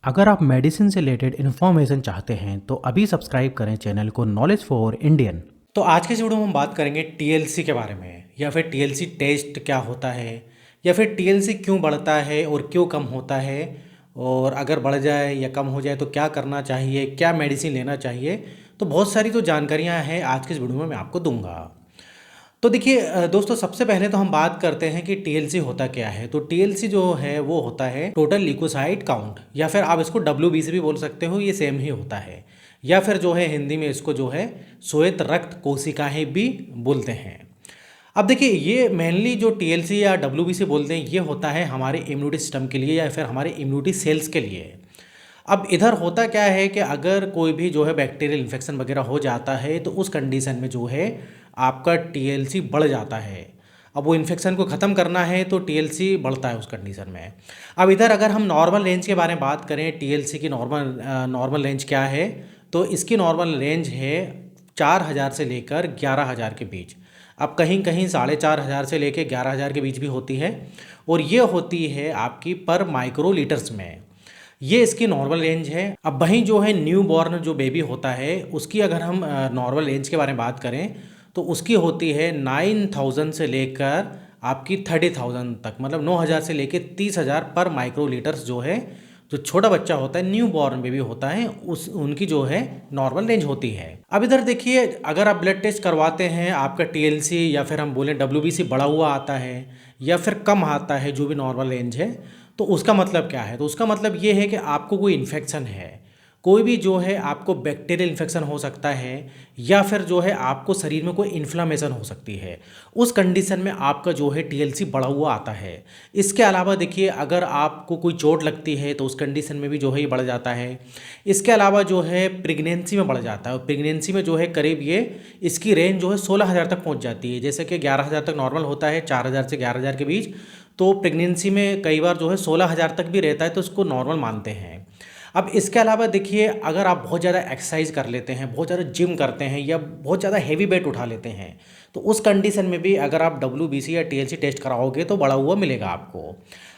अगर आप मेडिसिन से रिलेटेड इन्फॉर्मेशन चाहते हैं तो अभी सब्सक्राइब करें चैनल को नॉलेज फॉर इंडियन। तो आज के इस वीडियो में हम बात करेंगे टीएलसी के बारे में, या फिर टीएलसी टेस्ट क्या होता है, या फिर टीएलसी क्यों बढ़ता है और क्यों कम होता है, और अगर बढ़ जाए या कम हो जाए तो क्या करना चाहिए, क्या मेडिसिन लेना चाहिए। तो बहुत सारी जो जानकारियाँ हैं आज के इस वीडियो में मैं आपको दूंगा। तो देखिए दोस्तों, सबसे पहले तो हम बात करते हैं कि टीएलसी होता क्या है। तो टीएलसी जो है वो होता है टोटल ल्यूकोसाइट काउंट, या फिर आप इसको डब्ल्यूबीसी भी बोल सकते हो, ये सेम ही होता है। या फिर जो है हिंदी में इसको जो है श्वेत रक्त कोशिकाएं भी बोलते हैं। अब देखिए, ये मेनली जो टीएलसी या डब्ल्यूबीसी बोलते हैं ये होता है हमारे इम्यूनिटी सिस्टम के लिए, या फिर हमारे इम्यूनिटी सेल्स के लिए। अब इधर होता क्या है कि अगर कोई भी जो है बैक्टीरियल इन्फेक्शन वगैरह हो जाता है तो उस कंडीशन में जो है आपका टीएलसी बढ़ जाता है। अब वो इन्फेक्शन को ख़त्म करना है तो टीएलसी बढ़ता है उस कंडीशन में। अब इधर अगर हम नॉर्मल रेंज के बारे में बात करें, टीएलसी की नॉर्मल रेंज क्या है, तो इसकी नॉर्मल रेंज है 4,000 से लेकर 11,000 के बीच। अब कहीं कहीं 4,500 से लेकर 11,000 के बीच भी होती है, और ये होती है आपकी पर माइक्रोलीटर्स में। ये इसकी नॉर्मल रेंज है। अब वहीं जो है न्यू बॉर्न जो बेबी होता है उसकी अगर हम नॉर्मल रेंज के बारे में बात करें तो उसकी होती है 9,000 से लेकर आपकी 30,000 तक, मतलब 9,000 से लेकर 30,000 पर माइक्रोलीटर्स जो है, जो छोटा बच्चा होता है न्यू बॉर्न बेबी होता है उस उनकी जो है नॉर्मल रेंज होती है। अब इधर देखिए, अगर आप ब्लड टेस्ट करवाते हैं, आपका टीएलसी या फिर हम बोलें डब्ल्यूबीसी बढ़ा हुआ आता है या फिर कम आता है, जो भी नॉर्मल रेंज है, तो उसका मतलब क्या है। तो उसका मतलब ये है कि आपको कोई इन्फेक्शन है, कोई भी जो है आपको बैक्टीरियल इन्फेक्शन हो सकता है, या फिर जो है आपको शरीर में कोई इन्फ्लामेशन हो सकती है। उस कंडीशन में आपका जो है टीएलसी बढ़ा हुआ आता है। इसके अलावा देखिए, अगर आपको कोई चोट लगती है तो उस कंडीशन में भी जो है ये बढ़ जाता है। इसके अलावा जो है प्रेगनेंसी में बढ़ जाता है, और प्रेगनेंसी में जो है करीब ये इसकी रेंज जो है 16,000 तक पहुंच जाती है। जैसे कि 11,000 तक नॉर्मल होता है, 4,000 से 11,000 के बीच, तो प्रेगनेंसी में कई बार जो है 16,000 तक भी रहता है, तो उसको नॉर्मल मानते हैं। अब इसके अलावा देखिए, अगर आप बहुत ज़्यादा एक्सरसाइज कर लेते हैं, बहुत ज़्यादा जिम करते हैं, या बहुत ज़्यादा हैवी वेट उठा लेते हैं, तो उस कंडीशन में भी अगर आप डब्ल्यूबीसी या टीएलसी टेस्ट कराओगे तो बढ़ा हुआ मिलेगा आपको।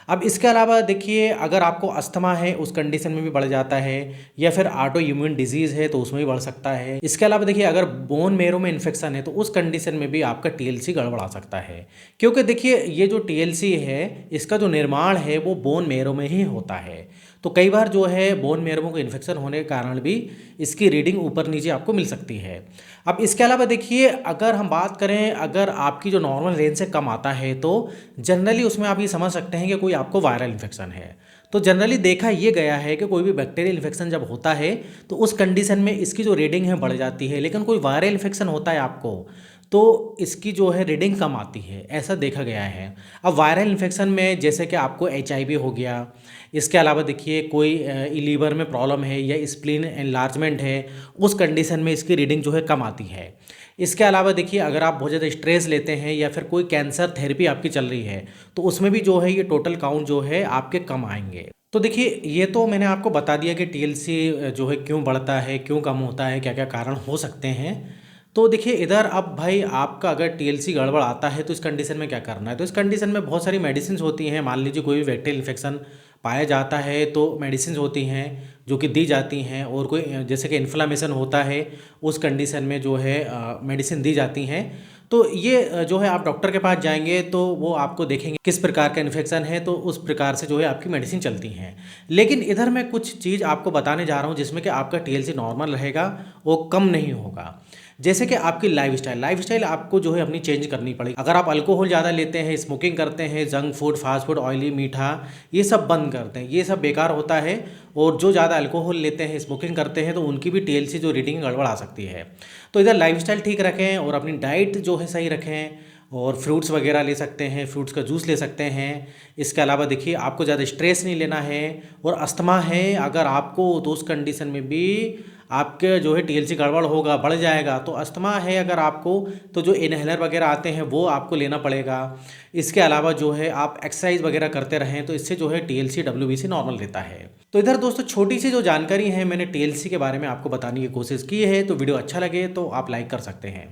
अब इसके अलावा देखिए, अगर आपको अस्थमा है उस कंडीशन में भी बढ़ जाता है, या फिर ऑटो इम्यून डिजीज़ है तो उसमें भी बढ़ सकता है। इसके अलावा देखिए, अगर बोन मेरो में इन्फेक्शन है तो उस कंडीशन में भी आपका टीएलसी गड़बड़ा सकता है। क्योंकि देखिए, ये जो टीएलसी है इसका जो निर्माण है वो बोन मेरो में ही होता है। तो कई बार जो है बोन मेरो को इन्फेक्शन होने के कारण भी इसकी रीडिंग ऊपर नीचे आपको मिल सकती है। अब इसके अलावा देखिए, अगर हम बात करें, अगर आपकी जो नॉर्मल रेंज से कम आता है तो जनरली उसमें आप ये समझ सकते हैं कि कोई आपको वायरल इन्फेक्शन है। तो जनरली देखा ये गया है कि कोई भी बैक्टीरियल इन्फेक्शन जब होता है तो उस कंडीशन में इसकी जो रीडिंग है बढ़ जाती है, लेकिन कोई वायरल इन्फेक्शन होता है आपको तो इसकी जो है रीडिंग कम आती है, ऐसा देखा गया है। अब वायरल इन्फेक्शन में जैसे कि आपको एचआईवी हो गया, इसके अलावा देखिए कोई लीवर में प्रॉब्लम है या स्प्लीन एनलार्जमेंट है, उस कंडीशन में इसकी रीडिंग जो है कम आती है। इसके अलावा देखिए, अगर आप बहुत ज़्यादा स्ट्रेस लेते हैं या फिर कोई कैंसर थेरेपी आपकी चल रही है तो उसमें भी जो है ये टोटल काउंट जो है आपके कम आएंगे। तो देखिए, ये तो मैंने आपको बता दिया कि टीएलसी जो है क्यों बढ़ता है, क्यों कम होता है, क्या क्या कारण हो सकते हैं। तो देखिए इधर, अब भाई आपका अगर टीएलसी गड़बड़ आता है तो इस कंडीशन में क्या करना है। तो इस कंडीशन में बहुत सारी मेडिसिन होती हैं। मान लीजिए कोई भी बैक्टीरियल इन्फेक्शन पाया जाता है तो मेडिसिन होती हैं जो कि दी जाती हैं, और कोई जैसे कि इन्फ्लामेशन होता है उस कंडीशन में जो है मेडिसिन दी जाती हैं। तो ये जो है आप डॉक्टर के पास जाएंगे तो वो आपको देखेंगे किस प्रकार का इन्फेक्शन है, तो उस प्रकार से जो है आपकी मेडिसिन चलती हैं। लेकिन इधर मैं कुछ चीज़ आपको बताने जा रहा हूँ जिसमें कि आपका टीएलसी नॉर्मल रहेगा, वो कम नहीं होगा। जैसे कि आपकी लाइफस्टाइल आपको जो है अपनी चेंज करनी पड़ेगी। अगर आप अल्कोहल ज़्यादा लेते हैं, स्मोकिंग करते हैं, junk food, fast food, oily, मीठा, ये सब बंद करते हैं, ये सब बेकार होता है। और जो ज़्यादा अल्कोहल लेते हैं, स्मोकिंग करते हैं, तो उनकी भी टीएलसी जो रीडिंग गड़बड़ आ सकती है। तो इधर लाइफस्टाइल ठीक रखें और अपनी डाइट जो है सही रखें, और फ्रूट्स वगैरह ले सकते हैं, फ्रूट्स का जूस ले सकते हैं। इसके अलावा देखिए, आपको ज़्यादा स्ट्रेस नहीं लेना है। और अस्थमा है अगर आपको तो उस कंडीशन में भी आपके जो है टीएलसी गड़बड़ होगा, बढ़ जाएगा। तो अस्थमा है अगर आपको, तो जो इनहेलर वगैरह आते हैं वो आपको लेना पड़ेगा। इसके अलावा जो है आप एक्सरसाइज वगैरह करते रहें तो इससे जो है टीएलसी डब्ल्यूबीसी नॉर्मल रहता है। तो इधर दोस्तों, छोटी सी जो जानकारी है मैंने टीएलसी के बारे में आपको बताने की कोशिश की है। तो वीडियो अच्छा लगे तो आप लाइक कर सकते हैं।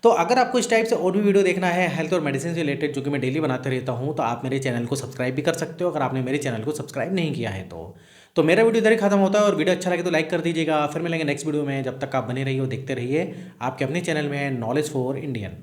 तो अगर आपको इस टाइप से और भी वीडियो देखना है हेल्थ और मेडिसिन से रिलेटेड, जो कि मैं डेली बनाते रहता हूँ, तो आप मेरे चैनल को सब्सक्राइब भी कर सकते हो अगर आपने मेरे चैनल को सब्सक्राइब नहीं किया है तो। तो मेरा वीडियो इधर ही खत्म होता है, और वीडियो अच्छा लगे तो लाइक कर दीजिएगा। फिर मिलेंगे नेक्स्ट वीडियो में, जब तक आप बने रहिए देखते रहिए आपके अपने चैनल में नॉलेज फॉर इंडियन।